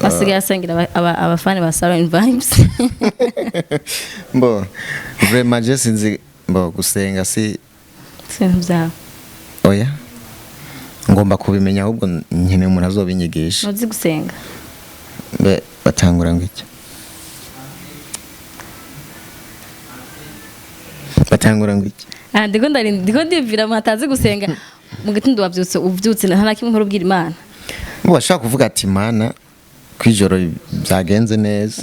basigaye asangira abafani ba Silent Vibes. Mbo vraiment je sinzi mbo gusenga si Sinzi byawe. oya ngomba kubimenya ahubwo nyine umuntu azobinyigisha. Uzi gusenga? Be batangura ngiki? Batangura ngiki? Ndiko ndivira matazi gusenga mu gitondo uvyutse nta nakimwe nkuru Imana. Mbo bashaka kuvuga ati Imana kwijoro byagenze neza.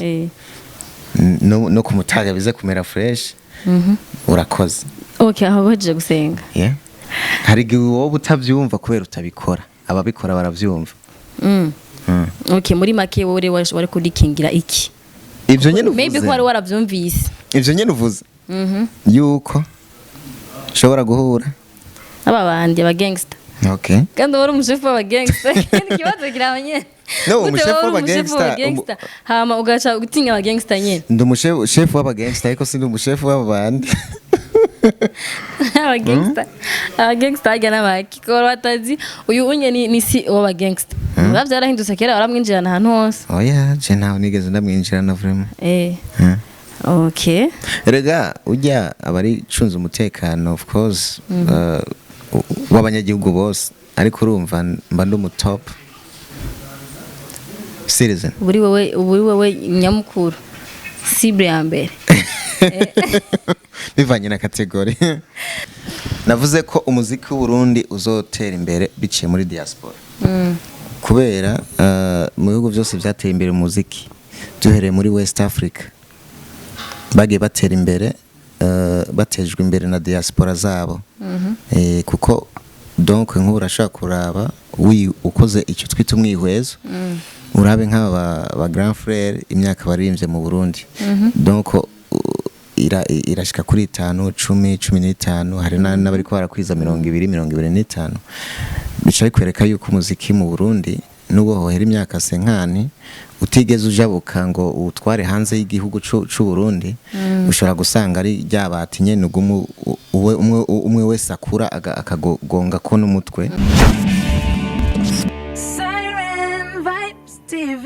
No kumutaga bize kumera fresh. Urakoze. Okay, aho baje gusenga. Yeah. Hari gihe wowe utavyumva kubera utabikora. Ababikora baravyumva. Okay, muri make wowe wari kurikingira iki? Ivyo nyene uvuze. Maybe ko wari waravyumvise. Ivyo nyene uvuze. Yuko shobora guhura aba bandi aba gangster. Okay. Kandi wari umushefu wa gangster. Kibazo kirabanye. No, umushefu wa gangster. Hama ugacha gutinya aba gangster nyene. Ndi umushefu wa gangster ariko sindi umushefu wa bandi. Aba gangster agana baki ko batazi uyu unye ni si wa gangster. Bavye yarahindutse kera baramwinjirana ahantu hose. Oya, je naho nigeze ndamwinjirana vraiment. Okay. Rega ujya abari cunza umutekano of course w'abanyagihugu bose ariko urumva mba ndo mu top citizen. Buri wewe nyamukuru. Cible ya mbere. Bivanye na kategori. Navuze ko umuziki w'u Burundi uzotera imbere biciye muri diaspora. Kubera mu bihugu byose byateye imbere umuziki duhereye muri West Africa bagiye batera imbere batejwe imbere na diaspora zabo. Kuko donc nk'urashaka kuraba ukoze icyo twita umwihwezo urabe nk'aba ba grand frère imyaka baririmbye mu Burundi. Donc irashika kuri 5 10 15 hari n'abari ko barakwiza 20 25 bicaye kwereka yuko umuziki mu Burundi nubo hohera imyaka senkani utigeze ujabuka ngo utware hanze y'igihugu c'u Burundi ushobora gusanga ari ryabati nyene umwe wese akura akagonga ko n'umutwe. Siren Vibes TV.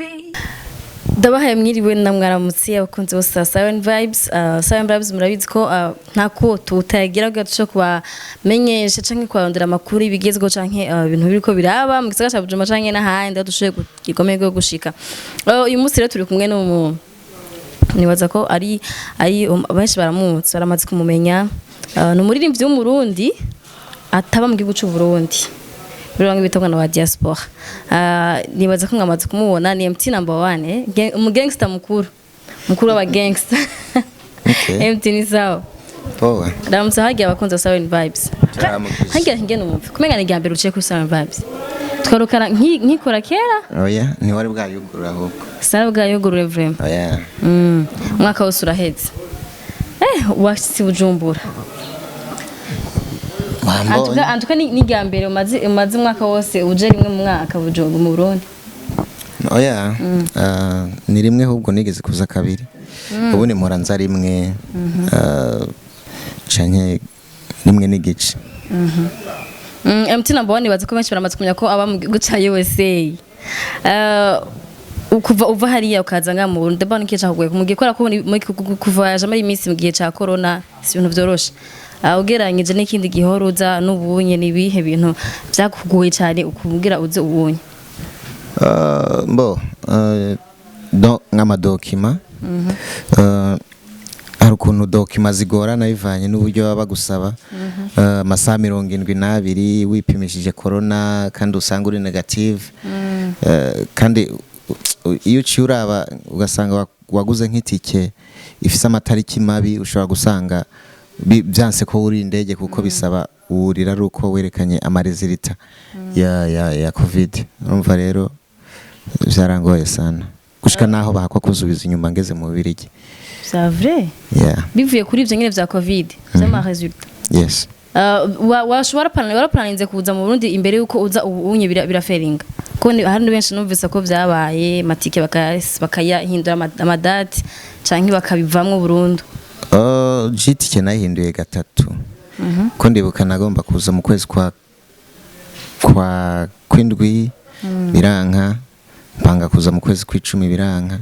Dabahaye mwiriwe namwaramutse abakunzi bose Siren Vibes. Siren Vibes murabizi ko ntako tutagira gaco kubamenyesha canke kwarondera amakuru ibigezweho canke ibintu biriko biraba mu gisagara ca Bujumbura canke n'ahandi dushoboye gikomeye go gushika. Uyu munsi rero turi kumwe n'umuntu nibaza ko ari benshi baramutse baramaze kumumenya. Ni umuririmbyi w'umurundi ataba mu gihugu c'u Burundi. Birango bitongana wa diaspora. Nibaza ko ngamaze kumubona ni MT number 1 umu gangster mukuru wa gangster. Okay. MT ni sawa. Poa. Ramutse hagiye abakunze Siren Vibes. Hagiye ngene umupfu. Kumenga ni gambere uciye kuri Siren Vibes. Twarukara nkikora kera? Oya, ni wari bwayugurura ahubwo. Sara bwayugurure vraiment. Oya. Mwaka wose uraheze. Washitse Bujumbura. Antuka ni gambere umaze mwaka wose uje rimwe mu mwaka Bujumbura mu Burundi. Oya, ni rimwe ahubwo nigeze kuza kabiri. Ubu ni muranza rimwe canke rimwe n'igice. MT number 1 bazi ko benshi baramaze kumenya ko aba mu gihugu ca USA. Uva hariya ukaza nga mu Burundi bano kiye cyakugoye kumugiye kora ko kuvaje muri iminsi mu gihe ca corona si ibintu byoroshe. Ugeranyije n'ikindi gihoruza n'ubunye nibihe bintu byakugoye cyane ukubwira uze ubunye. Mbo nk'amadokima hari ukuntu dokima zigorana bivanye n'uburyo baba gusaba amasaha 72 wipimishije corona kandi usanga uri negative. Kandi iyo uraba ugasanga waguze nk'itike ifise amatariki mabi ushobora gusanga byanse ko uri indege kuko bisaba urira ruko werekanye amarezilita ya covid. Urumva rero byarangoye sana gushika naho bahakwa kuzubiza inyuma ngeze mu Birigi. C'est vrai? Yeah. Bivuye kuri ivyo nyene vya covid zama resultat. Yes. Washobora planinze kuza mu Burundi imbere yuko uza ubunye biraferinga. Ko hari benshi numvise ko vyabaye matike bakayahindura amadate canke bakabivamwe burundu. Jitike nahinduye gatatu. Ko ndibuka nagomba kuza mu kwezi kwa kwindwi biranka mpanga kuza mu kwezi kw'icumi biranka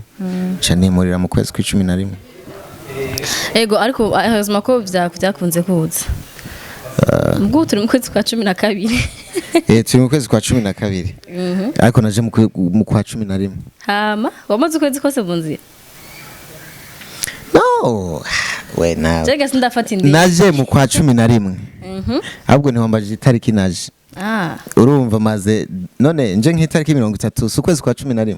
cyane murira mu kwezi kw'icumi na rimwe. Ego ariko ahazuma ko byakunze kuza. Ubwo turi mu kwezi kwa 12. Turi mu kwezi kwa 12. Ariko naje mu kwa 11. Hama wamaze ukwezi kose bunzi. No. We nawe. Jega sindafata indi. Naje mu kwa 11. Ahubwo niho mbaje itariki naje. Urumva maze none nje nk'itariki 30 su kwezi kwa 11.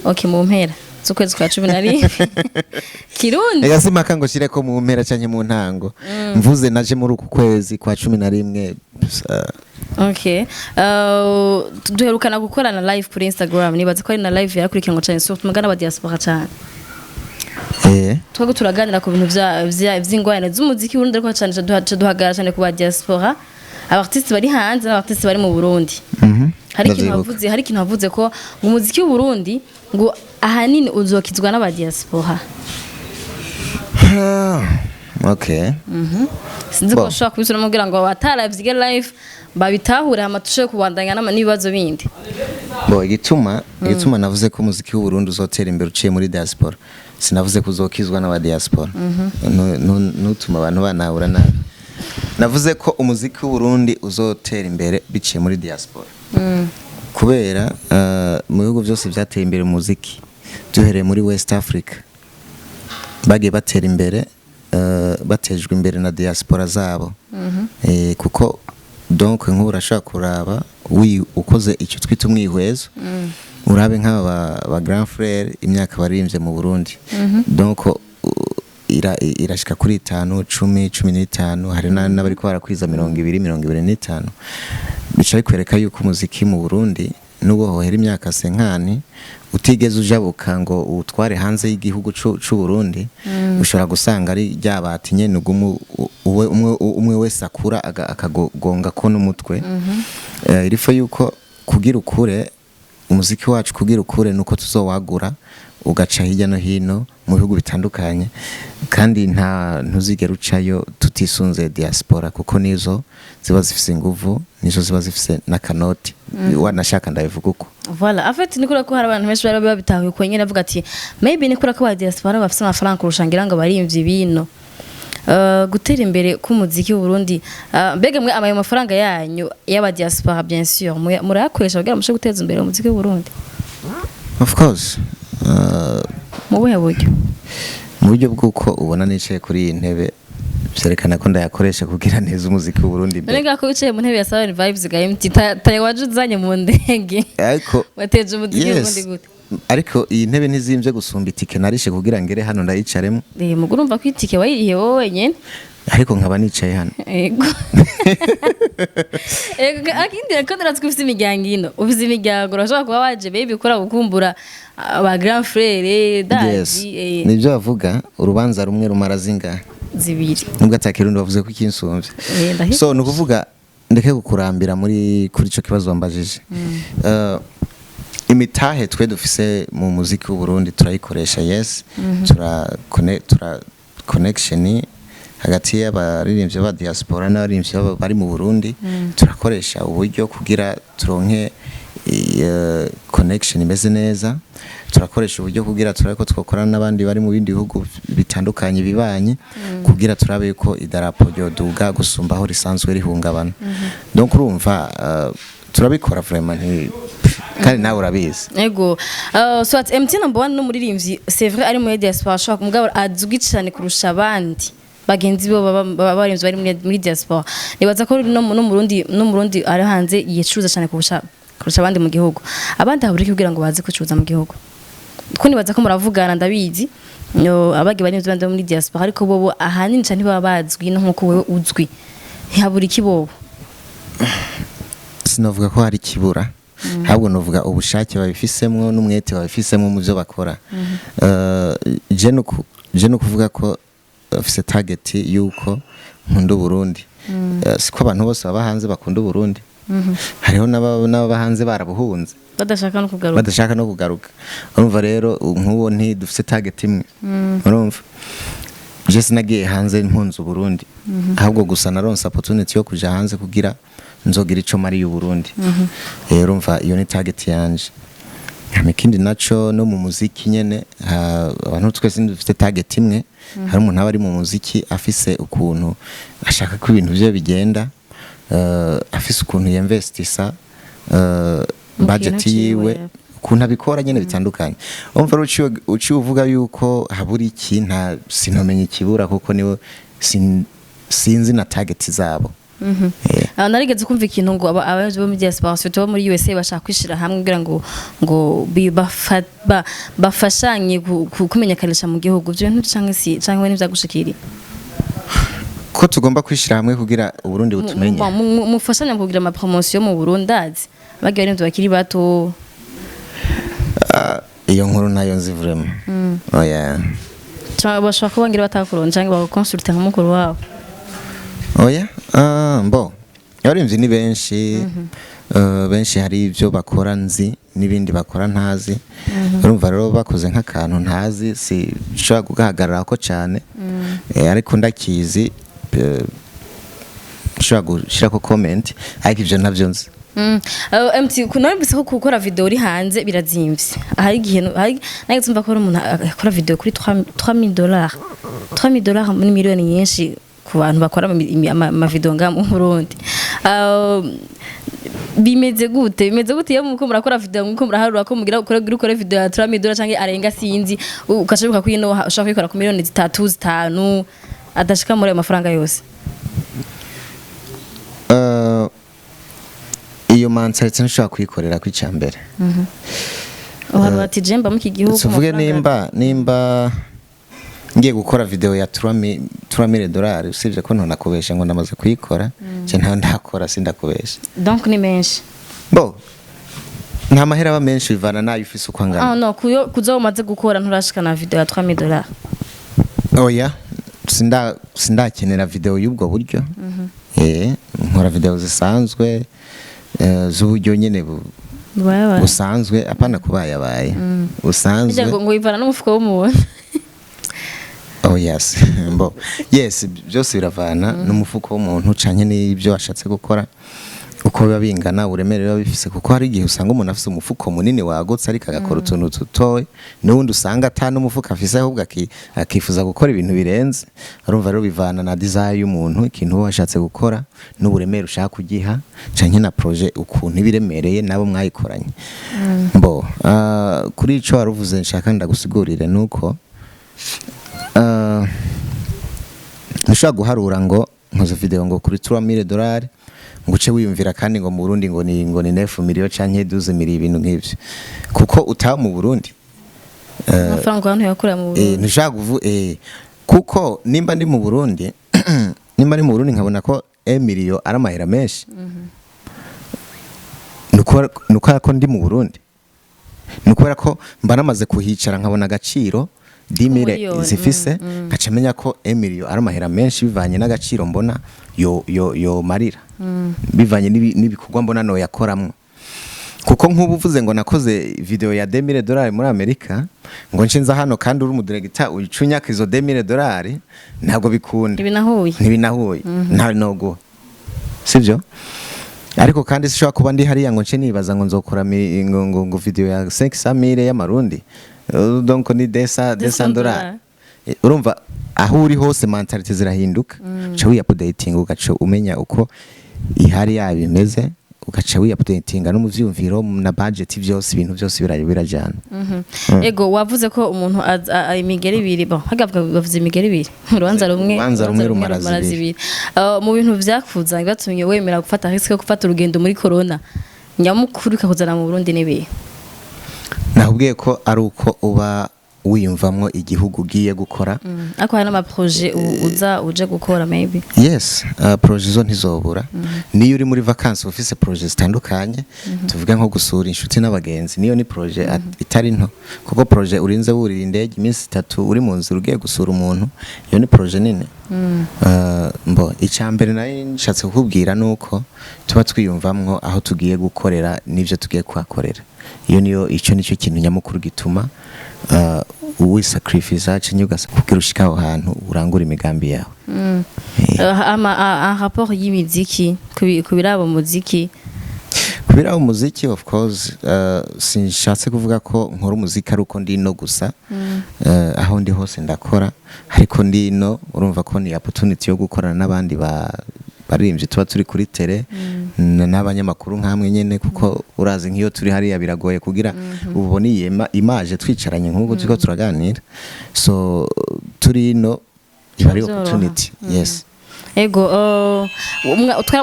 Okay, mu mpera z'ukwezi kwa 11. Kirundi. Ega simaka ngo shire ko mu mpera cyanye mu ntango. Mvuze naje muri uku kwezi kwa 11. Okay. Duherukana gukorana live kuri Instagram. Nibaze ko ari na live yakurikiranwa cyane so tumagana ba diaspora cyane. Twago turaganira ku bintu vy'ingwane z'umuziki Burundi ariko cyane duhagara cyane ku ba diaspora. Abartiste bari hanze n'abartiste bari mu Burundi. Hari ikintu havuze ko umuziki w'u Burundi ngo ahanini uzokizwa n'aba diaspora. Okay. Sinzi ko shaka kubisura mugira ngo bataravye live babitahure amatushe kubandanya n'ibibazo bindi. Igituma navuze ko umuziki w'u Burundi uzotera imbere uciye muri diaspora. Sinavuze ko uzokizwa n'aba diaspora. Nutuma abantu banahura nabi. Navuze ko umuziki w'u Burundi uzotera imbere biciye muri diaspora. Kubera mu bihugu byose byateye imbere umuziki duhereye muri West Africa bagiye batera imbere batejwe imbere na diaspora zabo. Kuko donc nk'urashaka kuraba ukoze icyo twita umwihwezo urabe nk'aba ba grand frère imyaka baririmbye mu Burundi. Donc irashika kuri 5 10 15 hari n'abari ko barakwiza 20 25 bicaye kwereka yuko umuziki mu Burundi nubo hohera imyaka senkani utigeze ujabuka ngo utware hanze y'igihugu c'u Burundi ushobora gusanga ari ryabati nyene umwe wese akura akagonga ko n'umutwe. Irifo yuko kugira ukure umuziki wacu kugira ukure nuko tuzowagura ugaca hirya no hino mu bihugu bitandukanye kandi ntuzigera ucayo tutisunze diaspora kuko nizo ziba zifise inguvu nizo ziba zifise n'akanoti wanashaka ndabivuga uko. Voilà, en fait nikura ko hari abantu benshi bari babitahuye ko nyine avuga ati maybe nikura ko ba diaspora bafise amafaranga kurushangira ngo barimvye ibintu. Gutera imbere k'umuziki w'u Burundi mbega mwe amaye mafaranga yanyu y'aba diaspora bien sûr murayakoresha kugira mushe guteza imbere umuziki w'u Burundi. Of course. Mu buhe buryo? Mu buryo bw'uko ubona nicaye kuri iyi ntebe byerekana ko ndayakoresha kugira neza umuziki w'u Burundi. Nega ko wicaye mu ntebe ya Sawa Vibes ga MT taye wajuzanye mu ndege. Ariko wateje umuziki w'u Burundi gute? Ariko iyi ntebe nizimvye gusumba itike narishe kugira ngere hano ndayicaremo. Mugurumva ko itike wayiriye wowe nyene. Ariko nkaba nicaye hano. Ego. Akindi ko ndaratwifise imiryango ino. Ubize imiryango urashobora kuba waje baby ukora gukumbura aba grand frère daji. Nibyo bavuga urubanza rumwe rumara zinga. Zibiri. Nubwo atakirundi bavuze ko ikinsumvye. So nukuvuga ndeke gukurambira kuri ico kibazo wambajije. Imitahe twe dufise mu muziki w'u Burundi turayikoresha yes. Tura connection hagati y'abaririmbyi ba diaspora n'abaririmbyi bari mu Burundi turakoresha uburyo kugira turonke connection imeze neza. Turakoresha uburyo kugira turako twakorana n'abandi bari mu bindi bihugu bitandukanye bibanye kugira turabe ko idarapo ryo duga gusumba aho risanzwe rihungabana. Donc urumva turabikora vraiment kandi nawe urabizi. Ego soit MT number 1 no muririmbyi c'est vrai ari mu diaspora ashaka kumugabo azwi cyane kurusha abandi bagenzi bo babarimvyi bari muri diaspora. Nibaza ko no mu Burundi ari hanze yicuza cyane kurusha abandi mu gihugu. Abandi haburi kugira ngo baze kucuza mu gihugu. Ko nibaza ko muravugana ndabizi abagi bari muri diaspora ariko bobo ahanini cyane baba bazwi no nkuko wewe uzwi. Haburi kibobo. Sinavuga ko hari kibura. Habwo novuga ubushake babifisemo n'umwete babifisemo mu byo bakora. Je no kuvuga ko afise target yuko nkunda Burundi. Siko abantu bose baba hanze bakunda Burundi. Hariho n'aba hanze barabuhunze. Badashaka no kugaruka. Urumva rero nk'uwo nti dufise target imwe. Urumva? Je sinagiye hanze impunzi Burundi. Ahubwo gusa naronse opportunity yo kuja hanze kugira nzogira ico mari y'u Burundi. Urumva iyo ni target yanje. ikindi naco no mu muziki nyene abantu twese dufite target imwe hari umuntu aba ari mu muziki afise ukuntu ashaka ko ibintu bye bigenda afise ukuntu yinvestisa budget yiwe ukuntu abikora nyene bitandukanye umva uci uvuga yuko habura iki nta sinomenya ikibura kuko niwe sinzi na target zabo. Narigeze kumva ikintu ngo abaje bo mu diaspora bo muri USA bashaka kwishira hamwe kugira ngo bafashanye kumenyekanisha mu gihugu byo bintu canke n'ivyagushikiriye ko tugomba kwishira hamwe kugira Uburundi butumenye mufashanya kugira ama promotion mu Burundi azi bagiye n'imvyo bakiri bato iyo nkuru nayo nzi vraiment oya bashaka kubangira batakuronda canke bagakonsulta nk'umukuru wabo. Oya mbo yarimvye ni benshi benshi hari ivyo bakora nzi nibindi bakora ntazi urumva rero bakoze nk'akantu ntazi si shaka kugahagarara ko cyane ariko ndakizi shaka gushira ko comment ariko ivyo ntavyo nzi. MT kunabise ko gukora video uri hanze birazimvye hari igihe nageze mva ko umuntu akora video kuri $3000 $3000 muri miliyoni nyinshi ku bantu bakora ama video nga mu Burundi. Bimeze gute iyo muko murakora video muko muraharura ko mugira ukore video ya $3000 canke arenga sinzi ukashoboka kwino ushaka kwikora ku miliyoni 3-5 adashika muri ayo mafaranga yose. Iyo mentality nshaka kwikorera ku cyambere abantu bati jemba mu kigihugu tuvuge nimba ngiye gukora video ya $3000 usibye ko nto nakubesha ngo namaze kuyikora je nta ndakora sindakubesha donc ni menshi bo nta mahera aba menshi bivana nayo ufise uko angana no kuzo umaze gukora nturashika na video ya $3000 oya sindakenera video y'ubwo buryo nkora video zisanzwe z'uburyo nyene busanzwe apana kubayabaye usanzwe ngo ivana n'umufuko w'umuntu. Oh yes mbo yes byose biravana n'umufuko w'umuntu canke n'ibyo ashatse gukora uko biba bingana uburemere biba bifise kuko hari igihe usanga umuntu afise umufuko munini wagutse ariko agakora utuntu tutoye n'undi usanga atana umufuko afise ahubwo akifuza gukora ibintu birenze urumva rero bivana na desire y'umuntu ikintu washatse gukora n'uburemere ushaka kugiha canke na projet ukuntu ibiremereye nabo mwayikoranye mbo kuri ico waruvuze nshaka ndagusigurire nuko nshaka guharura ngo nkoze video ngo kuri $3000 nguce wiyumvira kandi ngo mu Burundi ngo ni 9 million canke 12 million ibintu nk'ivyo kuko utaha mu Burundi amafaranga abantu yakora mu Burundi nshaka kuko nimba ndi mu Burundi nkabona ko 1 million ari amahera menshi nuko ko ndi mu Burundi nuko ko mba namaze kuhicara nkabona agaciro 10,000 zifise ngacamenya ko 1 million ari amahera menshi bivanye n'agaciro mbona yo marira bivanye n'ibikorwa mbona no yakoramwo kuko nk'ubu uvuze ngo nakoze video ya $2,000 muri Amerika ngo nshinza hano kandi uri umudirector ucunyaka izo $2,000 ntago bikunda ntibinahuye nta nogo sivyo ariko kandi sishobora kuba ndi hariya ngo nce nibaza ngo nzokora ngo video ya 500,000 y'amarundi donc ni $200 urumva aho uri hose mentality zirahinduka cha wi updating ugaca umenya uko ihari yabimeze ugaca wi updating no mu vyumviro na budget byose ibintu byose birajana. Ego wavuze ko umuntu imigeri ibiri bavuze imigeri ibiri urubanza rumwe rumara zibiri mu bintu vyakuza batumye wemera gufata risk yo gufata urugendo muri corona nyamukuru kakuzana mu Burundi nebiye nahubwiye ko ari uko uba wiyumvamwo igihugu ugiye gukora ako hari n'amaprojet uje gukora maybe yes projet zo ntizobura niyo uri muri vacances ufise projet zitandukanye tuvuga nko gusura inshuti n'abagenzi niyo ni projet itari nto kuko projet urinze burira indege iminsi 3 uri mu nzira ugiye gusura umuntu iyo ni projet nini mbo icambere nayo nshatse kukubwira nuko tuba twiyumvamwo aho tugiye gukorera nivyo tugiye kwakorera iyo niyo ico nicyo kintu nyamukuru gituma uwi sacrifice acinye ugasakubwira ushika aho hantu urangura imigambi yawe ama rapport y'imiziki kubirabo muziki kubera umuziki of course sinshatse kuvuga ko nkora umuziki ari uko ndi no gusa aho ndi hose ndakora ariko ndi no urumva ko ni opportunity yo gukorana n'abandi baririmbyi tuba turi kuri tele n'abanyamakuru nkamwe nyene kuko urazi nk'iyo turi hariya biragoye kugira ubone iyi image twicaranye nk'uko turiko turaganira so turi no iba ari opportunity yes. Ego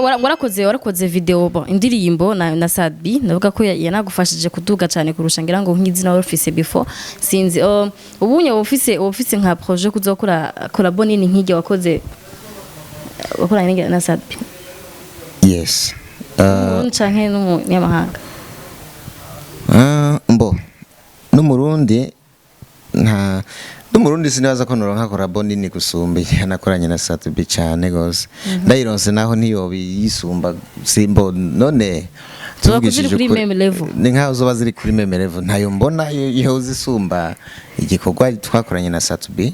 warakoze video indirimbo na Sadbi navuga ko yanagufashije kuduga cyane kurusha ngira ngo nk'izina office before sinzi ubunye office nka projet kuzokora collabo nini nk'ige wakoze wakoranye na Sadbi. Yes. Ncyanke n'umunyamahanga. Mbo n'umurundi nta Dumurundi sinaza ko noronka collabo nini gusumba nakoranye na Sadbi cyane gose ndayironse naho ntiyobi yisumba simbo none tuvugishije kuri meme level ni nkaho zoba ziri kuri meme level ntayo mbona yo zisumba igikorwa twakoranye na Sadbi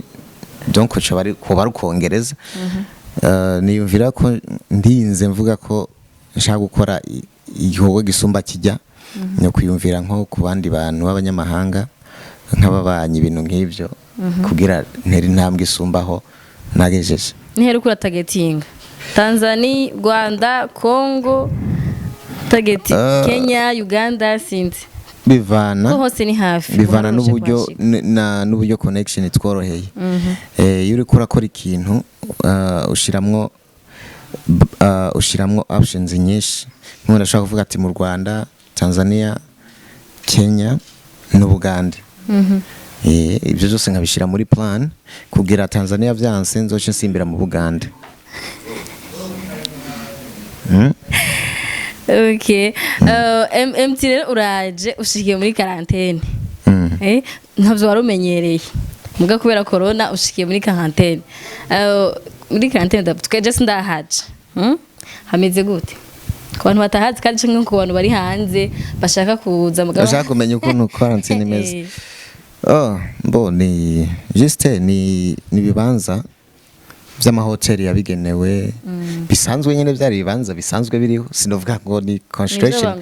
donc cyo bari ko barukongereza niyumvira ko ndinze mvuga ko nshaka gukora igikorwa gisumba kijya no kuyumvira nko ku bandi bantu b'abanyamahanga nk'ababanyi ibintu nk'ivyo kugira nteri ntambwe isumbaho nagejeje niheru kura targeting Tanzania Rwanda Congo target Kenya Uganda sinzi bivana hose ni hafi bivana n'uburyo n'uburyo connection tworoheye iyo uri kurakora ikintu ushiramwo options nyinshi nk'umuntu ashaka kuvuga ati mu Rwanda Tanzania Kenya n'Ubugande ibyo byose nkabishira muri plan kugira Tanzania vyanse nzoce nsimbira mu Bugande. Okay. MT rero uraje ushikiye muri quarantaine. Ntavyo warumenyereye. Muga kubera corona ushikiye muri quarantaine. Muri quarantaine tukaje sindahaje. Hameze gute? Ku bantu batahazi kandi cyangwa ku bantu bari hanze bashaka kuza mugabo. Bashaka kumenya ukuntu quarantaine imeze. Mbo ni juste ni bibanza by'amahoteli yabigenewe bisanzwe nyene byari bibanza bisanzwe biriho sinovuga ngo ni construction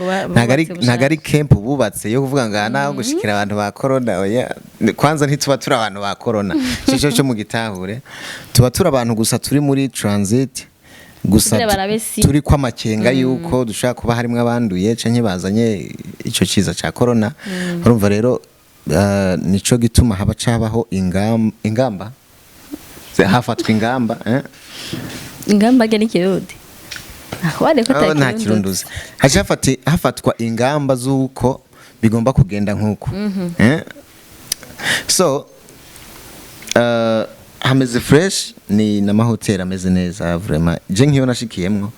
ntagari camp bubatse yo kuvuga ngo naho gushikira abantu ba corona oya kwanza ntituba turi abantu ba corona cyo mu gitahure tuba turi abantu gusa turi muri transit gusa turi kwa makenga yuko dushaka kuba harimo abanduye canke bazanye ico ciza ca corona urumva rero nico gituma haba cabaho ingamba hafatwa ingamba gani kirudi akware ko nta kirunduzi hafatwa ingamba zuko bigomba kugenda nkuko so hameze fresh ni n'amahoteli ameze neza vraiment je nkiyo nashikiyemwo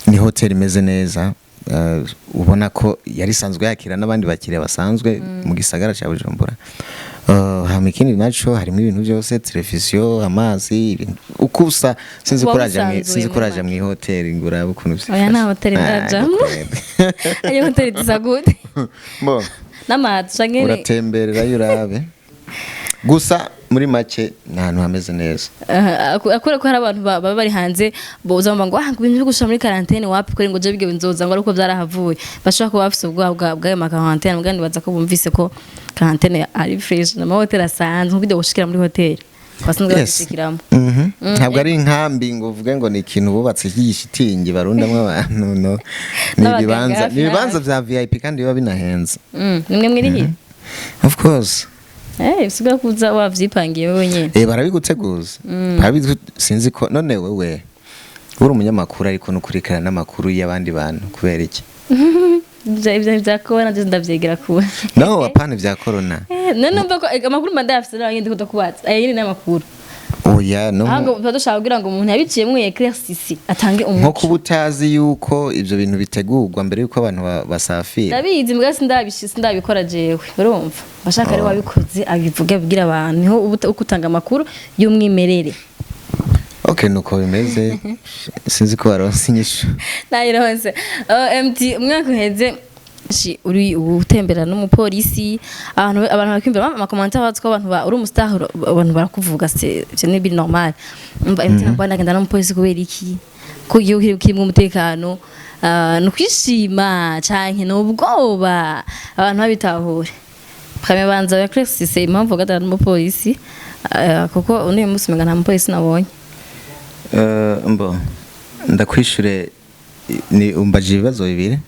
ni hoteli imeze neza ubona ko yari sanzwe yakira n'abandi bakiriya basanzwe mu gisagara cya Bujumbura hamikindi naco harimo ibintu byose televiziyo amazi ukusa sinzi kuraja mu hoteli ngura ukuntu byose oya na hoteli ndajamo ayo hoteli tizagute bo n'amazi canke uratemberera yurabe gusa muri make n'ahantu hameze neza akora ko hari abantu baba bari hanze boza ngo ibintu byo gusha muri quarantaine wapi kuri ngo je bige binzoza ngo ariko byarahavuye bashaka kuba bafise ubwa bwa ma quarantaine mugandi baza ko bumvise ko quarantaine ari fresh na hotel asanzwe nk'ibyo gushikira muri hotel kwasanzwe bashikiramo ntabwo ari inkambi ngo uvuge ngo ni ikintu bubatse cy'ishitingi barundamwe abantu no ni bibanza bya VIP kandi biba binahenze nimwe mwirihiye of course usigaye kuza wavyipangiye wewe nyene barabiguteguza sinzi ko none wewe uri umunyamakuru ariko nukurikirana n'amakuru y'abandi bantu kubera iki bya corona ndavyegera kuba no apana bya corona none mva ko amakuru mandafise n'abandi kudakubatsa ayini n'amakuru oya no ahubwo badushaka kugira ngo umuntu yabiciyemo eclaircisi atange umuco nko kubutazi yuko ivyo bintu bitegurwa mbere yuko abantu basafira ndabizi mbwa ndabikora jewe urumva bashaka ari wabikoze abivuga bigira abantu niho ukutanga amakuru y'umwimerere okay nuko bimeze sinzi ko baronse inyishu nayironse MT umwaka uheze uri utembera n'umupolisi abantu bakwimvira amakomanta batsko abantu uri umustar abantu barakuvuga c'est n'est normal umva MT nabana ngenda n'umupolisi kubera iki ko giye kiri mu umutekano no kwishima canke no ubwoba abantu babitahure Premier banza ya Crescise impamvu gatanu mu polisi kuko uno munsi menga nta mu polisi nabonye mbo ndakwishure ni umbaje ibibazo bibiri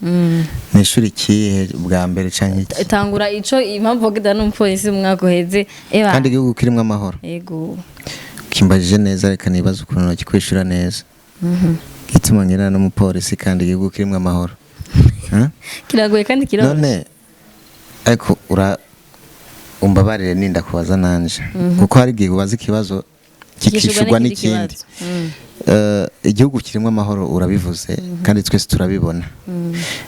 nishuri kihe bwa mbere canke iki tangura ico impamvu gatanu mu polisi mwaka uheze kandi igihugu kirimwe amahoro yego kimbajije neza reka nibaza ukuntu no kikwishura neza gituma ngira no mu polisi kandi igihugu kirimwe amahoro kiragoye kandi kiroroshye none ariko umbabarire ninda kubaza nanje kuko hari igihe ubaza ikibazo kikishurwa n'ikindi igihugu kirimwe amahoro urabivuze kandi twese turabibona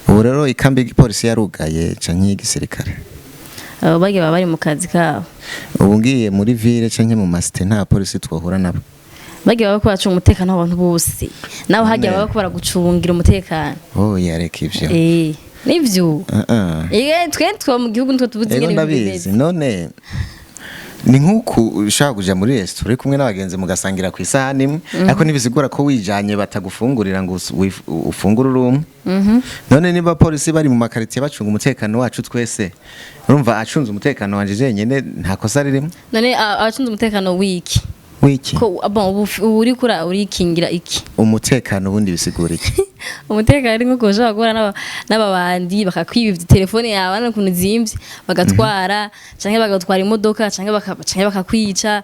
ubu rero ikambi y'igipolisi yarugaye canke y'igisirikare bage baba bari mu kazi kabo ubu ngiye muri ville canke mu masite nta polisi twohura nabo bage baba ko bacunga umutekano w'abantu bose naho hajya baba ko baragucungira umutekano yareka ivyo nivyo twe mu gihugu nitwe tubuze ingene ndabizi none ni nkuko ushaka kuja muri restaurant uri kumwe n'abagenzi mugasangira ku isahani imwe ariko nibisigura ko wijanye batagufungurira ngo ufungure urumwe none niba polisi bari mu makaritiye bacunga umutekano wacu twese urumva acunze umutekano wanje jenyene nta kosa ririmo none acunze umutekano wiki ko uri kura urikingira iki umutekano ubundi bisigura iki umutekano ari nko kuja bagora n'ababandi bakakwiba telefone yawe n'ukuntu zimvye bagatwara canke bagatwara imodoka canke bakakwica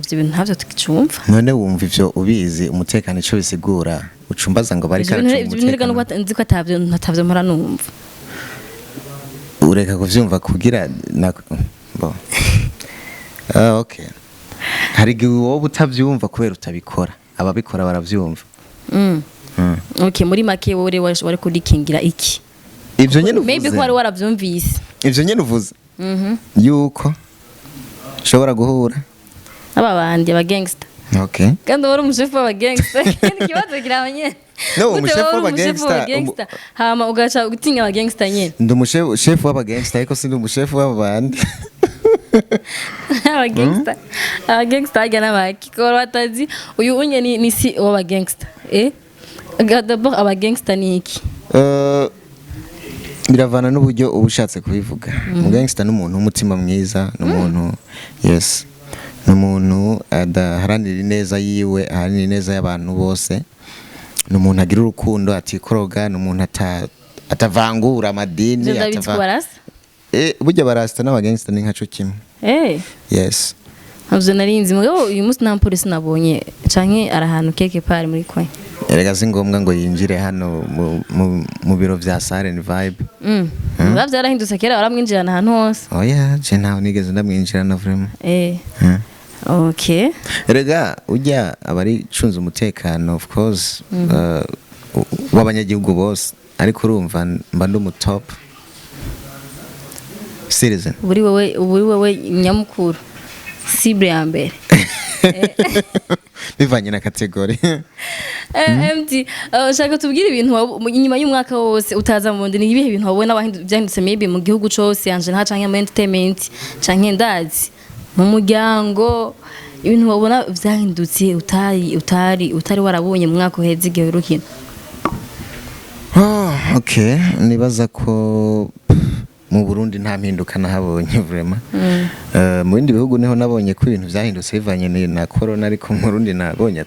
ivyo bintu ntavyo tukicumva none wumva ivyo ubizi umutekano ico bisigura ucumbaza ngo bari karacunga umutekano nzi ko atavyo mpora numva ureka kuvyumva kugira okay hari igihe wowe utavyumva kubera utabikora ababikora baravyumva okay muri make wowe wari kurikingira iki ivyo nyene uvuze maybe ko wari waravyumvise ivyo nyene uvuze yuko shobora guhura ababandi abagangster okay kandi wari umushefu w'abagangster ikibazo kirabanye no umushefu w'abagangster hama ugaca gutinya abagangster nyene ndi umushefu w'abagangster ariko sindi umushefu w'abandi abagangster ajya n'abaki ko batazi uyu unye ni si w'abagangster d'abord abagangster ni iki biravana n'uburyo uba ushatse kubivuga umugangster n'umuntu w'umutima mwiza n'umuntu yes n'umuntu adaharanira ineza yiwe aharanira ineza y'abantu bose n'umuntu agira urukundo atikoroga n'umuntu atavangura amadini burya barasta n'abagangster ni nkaco kimwe yes ntabyo narinzi mugabo uyu munsi nta polisi nabonye canke arahantu keke pari muri kwe erega si ngombwa ngo yinjire hano mu biro vya Saren Vibe bavyo yarahindutse kera baramwinjirana ahantu hose je ntaho nigeze ndamwinjirana vraiment okay erega ujya abari cunze umutekano of course w'abanyagihugu bose ariko urumva mba ndi mu top citizen uri wewe nyamukuru cible ya mbere bivanye na kategori MT ushaka tubwira ibintu inyuma y'umwaka wose utaza mu ndini ibihe ibintu wabona byahindutse maybe mu gihugu cyose yanje nta canke mu entertainment canke ndazi mu muryango ibintu wabona byahindutse utari warabonye mu mwaka uheze igihe urukino okay nibaza ko mu Burundi nta mpinduka nahabonye vraiment mu bindi bihugu niho nabonye ko ibintu byahindutse bivanye na corona ariko mu Burundi nabonye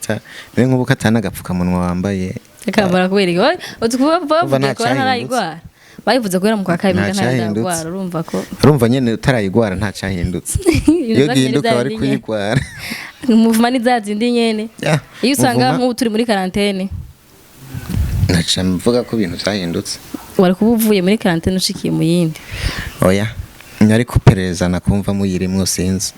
niwe nk'ubu katana gapfukamunwa wambaye akambara kubereka bavuga ko ntarayigwara bayivuze ko era mu kwa kabiri ntarayigwara urumva nyene utarayigwara nta cyahindutse iyo gihinduka bari kuyigwara umuvuma ni zazindi nyene iyo usanga nk'ubu turi muri quarantaine naca mvuga ko ibintu byahindutse wari kuba uvuye muri quarantaine ushikiye mu yindi oya nyari kupereza nakumva muyirimwo sinzi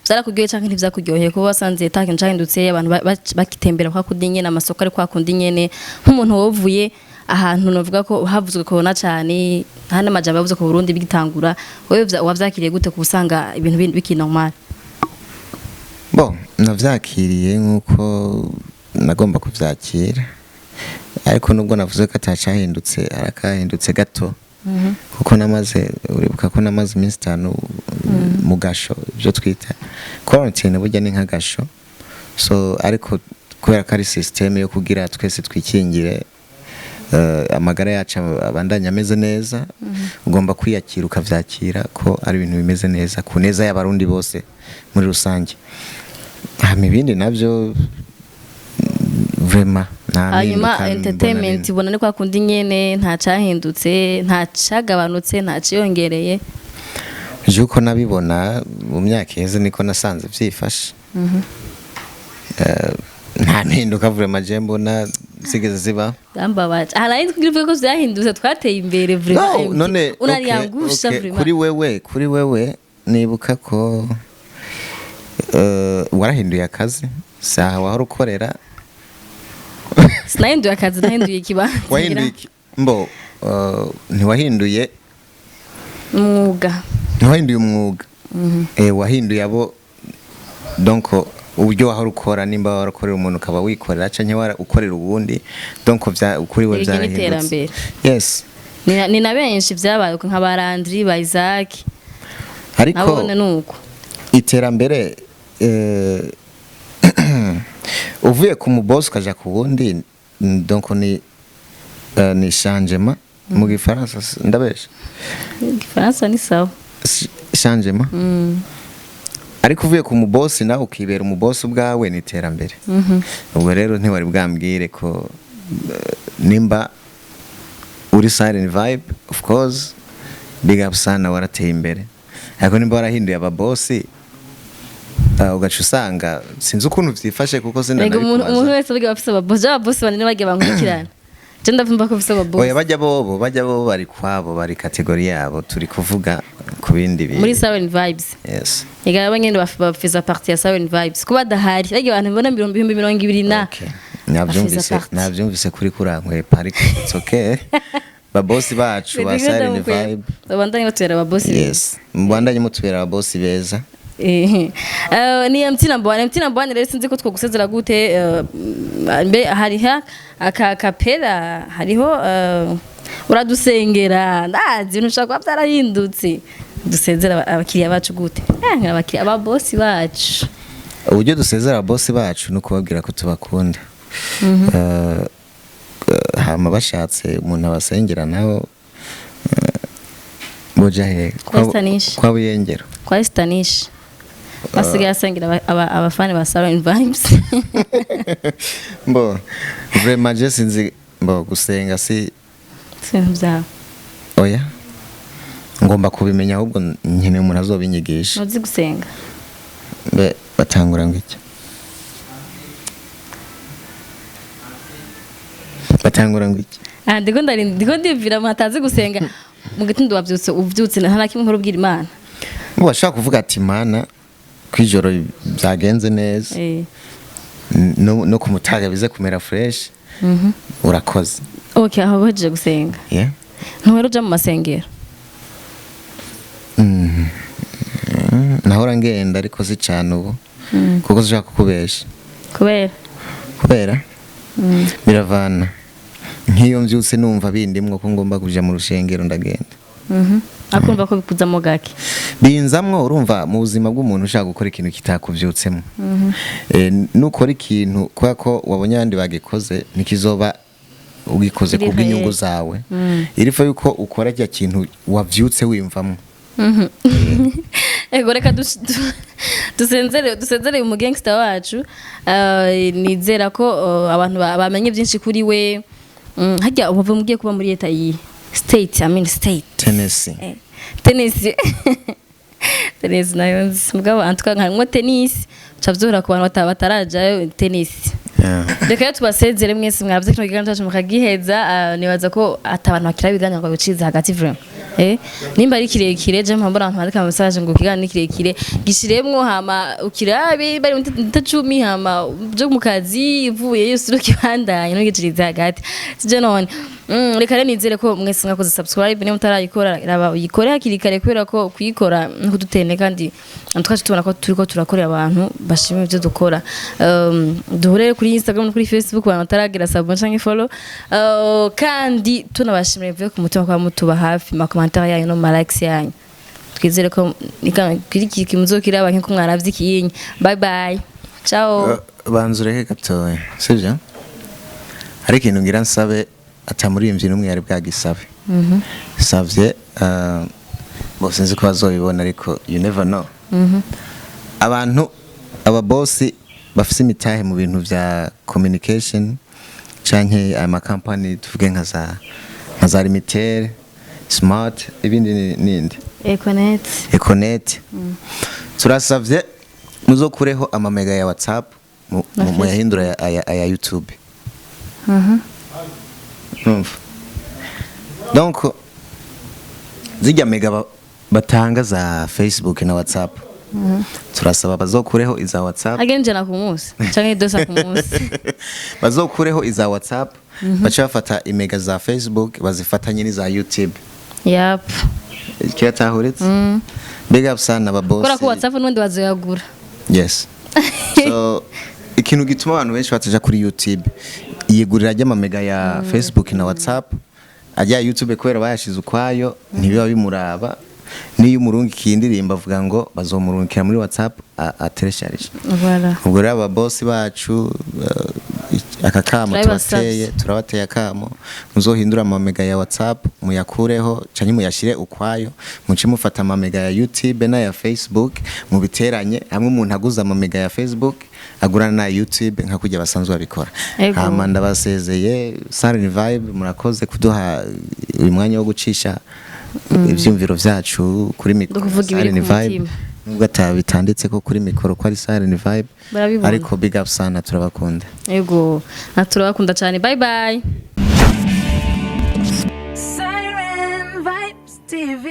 byarakuryoheye canke ntivyakuryoheye kuba wasanze takintu cahindutse abantu bakitembera kwa kundi nyene amasoko ari kwa kundi nyene nk'umuntu wovuye ahantu navuga ko havuzwe corona cyane hana majambo yavuze ko Burundi bigitangura wewe wavyakiriye gute kubusanga ibintu biki normal navyakiriye nkuko nagomba kuvyakira ariko nubwo navuze ko atacahindutse arakahindutse gato kuko uribuka ko namaze iminsi 5 mu gasho ibyo twita quarantine burya ni nka gasho so ariko kubera ko ari system yo kugira twese twikingire amagara yacu abandanya ameze neza ugomba kwiyakira ukavyakira ko ari ibintu bimeze neza ku neza y'abarundi bose muri rusange. Hama ibindi navyo vraiment hanyuma entertainment ibona ni kwa kundi nyene nta cahindutse nta cagabanutse nta ciyongereye. Juko nabibona mu myaka iheze niko nasanze vyifashe. Nta mpinduka vraiment je mbona zigeze ziba. Gambabaje haraye twivuga ko vyahindutse twateye imbere vraiment. No, none unariyangusha vraiment. Kuri wewe nibuka ko warahinduye akazi saha wahora ukorera. Sinahinduye akazi nahinduye ikibanza. Wahinduye mbo ntiwahinduye umwuga. Ntiwahinduye umwuga. Wahinduye abo donc uburyo wahora ukora nimba warakorera umuntu ukaba wikorera canke ukorera ubundi donc kuri we byarahindutse. Yes. Ni na benshi vyabaye nka barandri ba Isaac. Ariko nabone nuko iterambere uvuye ku muboss ukaja ku wundi donc ni changement mu gifaransa ndabesha. Gifaransa ni sawa. Changement. Ariko uvuye ku muboss nawe ukibera umuboss ubwawe ni iterambere. Ubwo rero ntiwari bwambwire ko nimba uri Silent Vibe of course big up sana warateye imbere. Ariko nimba warahinduye ababossi ugaca usanga sinzi ukuntu vyifashe kuko umuntu wese abiga bafise ababossi banene bagiye bankurikirana. Je ndavumba ko bafise ababossi. Oya bajya bobo bari kwabo bari kategori yabo turi kuvuga ku bindi bintu. Muri Silent Vibes. Yes. Ega abanyene bafise party ya Silent Vibes kuba dahari. Bagiye abantu mbona 2020 na. Okay. Navyumvise kuri kurankwe ariko it's okay. Babossi bacu ba Silent Vibe. Babandanye batwera ababossi. Yes. Mbandanye mutwera ababossi beza. Ni mtina mbwane rero sinzi ko twogusezera gute mbe hariho akapera hariho uradusengera ndazi ntushaka byarahindutse dusezera abakiriya bacu gute abakiriya ababossi bacu. Uburyo dusezera ababossi bacu no kubabwira ko tubakunda. Hama bashatse umuntu abasengera nabo boja he kwa buyengero kwa Stanish basigaye asengira abafani ba Silent Vibes. Mbo vraiment je sinzi mbo gusenga si byawe. Oya ngomba kubimenya ahubwo nyine umuntu azobinyigisha. Uzi gusenga be batangura ngiki ndiko ndivira matazi gusenga mu gitondo uvyutse nta kimwe nkora ubwira Imana. Ngo bashaka kuvuga ati Imana kwijoro byagenze neza. No kumutaga bize kumera fresh. Urakoze. Okay aho baje gusenga. Yeah. Ntwero je mu masengero. Nahora ngenda ariko si cyane ubu. Kuko zishaka kubesha. Kubera biravana. Nkiyo mvyutse numva bindimwo ko ngomba kuja mu rushengero ndagenda. Akumva ko bikuzamo gake. Binzamwo urumva mu buzima bw'umuntu ushaka gukora ikintu kitakuvyutsemo. Nukora ikintu kwa ko wabonye abandi bagikoze nikizoba ugikoze ku bw'inyungu zawe. Irifa yuko ukora cya kintu wavyutse wimvamo. Ego reka dusenzere mu gangster wacu. Nizera ko abantu bamenye byinshi kuri we. Hajya ubavuye mugiye kuba muri leta yi state Tennessee. Tennessee nayo mugabo antuka nka tennis cyavyura ku bantu bataraja Tennessee. Reka tubasezere mwese mwavye kino kiganiro cyacu mukagiheza. Nibaza ko atabantu bakira biganira ngo biciza hagati vraiment. Nimba ari kirekire je mpambura abantu bandika message ngo kiganiro kirekire gishiremwo hama ukirabi bari mutacumi hama byo mu kazi ivuye yose rukibandanye no giciriza hagati sije none. Reka rero nizere ko mwese mwakoze subscribe niba mutarayikora raba uyikore hakiri kare kubera ko kuyikora no dutene kandi twaje tubona ko turiko turakorera abantu bashimye ibyo dukora. Duhure kuri Instagram no kuri Facebook abantu bataragira sabon canke follow. Kandi tunabashimire vuye ku mutima kwa mutuba hafi ma commentaire yanyu no likes yanyu. Twizere ko kiri kimuzokira abantu ko mwaravye kiyinyi. Bye bye. Ciao. Banzureke gatoya. Sivyo? Hari ikintu ngira nsabe atamuririmbyi n'umwe yari bwagisabe savye bose nzi ko bazobibona ariko you never know abantu ababosi bafise imitahe mu bintu vya communication canke ama company tuvuge nka za Limitel Smart ibindi nindi Econet turasavye muzokureho amamega ya WhatsApp mu yahindura aya YouTube donc zijya mega batanga za Facebook na WhatsApp turasaba bazokureho iza WhatsApp agenjana ku munsi canke dosa ku munsi bazokureho iza WhatsApp bacha bafata imega za Facebook bazifatanye n'iza YouTube cyatahuritse big up sana baboss kora ku WhatsApp n'undi bazoyagura yes so ikintu gituma abantu benshi bataja kuri YouTube yigurira ry'amamega ya Facebook na WhatsApp ajya YouTube kubera bayashize ukwayo ntibiba bimuraba niyo umurungi kindirimba avuga ngo bazomurungikira muri WhatsApp ateresharije ubwo rero aba boss bacu akakamo turabateye akamo muzohindura amamega ya WhatsApp muyakureho canyi muyashire ukwayo muci mufata amamega ya YouTube na ya Facebook mubiteranye hamwe umuntu aguza amamega ya Facebook agurana na YouTube nka kujya basanzwe babikora hama ndabasezeye Silent Vibe murakoze kuduha uyu mwanya wo gucisha ivyumviro vyacu kuri mikoro Silent Vibe nubwo atabitanditse ko kuri mikoro ko ari Silent Vibe ariko big up sana turabakunda yego naturabakunda cyane bye bye Siren Vibes TV